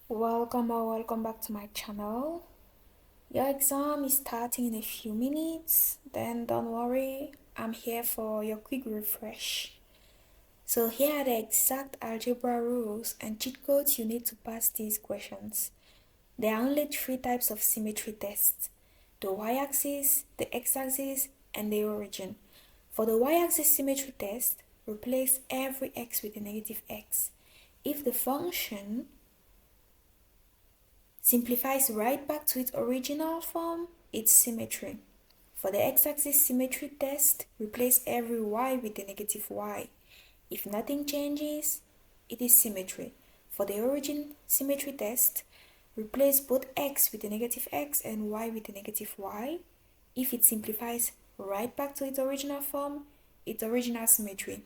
Welcome or welcome back to my channel. Your exam is starting in a few minutes, then don't worry, I'm here for your quick refresh. So here are the exact algebra rules and cheat codes you need to pass these questions. There are only three types of symmetry tests: the y-axis, the x-axis, and the origin. For the y-axis symmetry test, replace every x with a negative x. If the function simplifies right back to its original form, it's symmetry. For the x-axis symmetry test, replace every y with a negative y. If nothing changes, it is symmetry. For the origin symmetry test, replace both x with a negative x and y with a negative y. If it simplifies right back to its original form, it's original symmetry.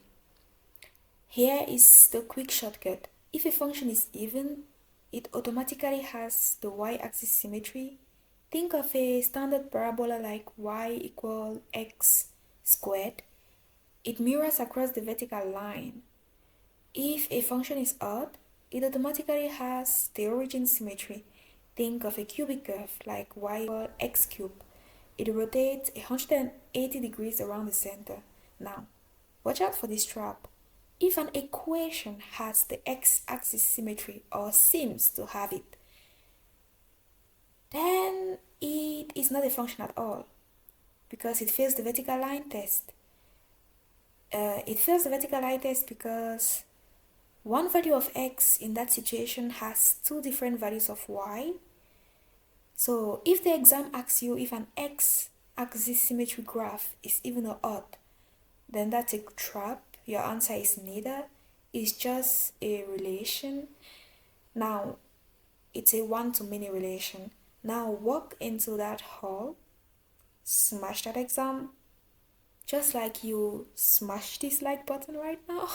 Here is the quick shortcut. If a function is even, it automatically has the y-axis symmetry. Think of a standard parabola like y equal x squared. It mirrors across the vertical line. If a function is odd, it automatically has the origin symmetry. Think of a cubic curve like y equal x cubed. It rotates 180 degrees around the center. Now, watch out for this trap. If an equation has the x-axis symmetry or seems to have it, then it is not a function at all because it fails the vertical line test. It fails the vertical line test because one value of x in that situation has two different values of y. So if the exam asks you if an x-axis symmetry graph is even or odd, then that's a trap. Your answer is neither. It's just a relation. Now, it's a one-to-many relation. Now walk into that hall, smash that exam, just like you smash this like button right now.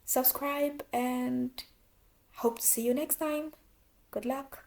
Subscribe and hope to see you next time. Good luck.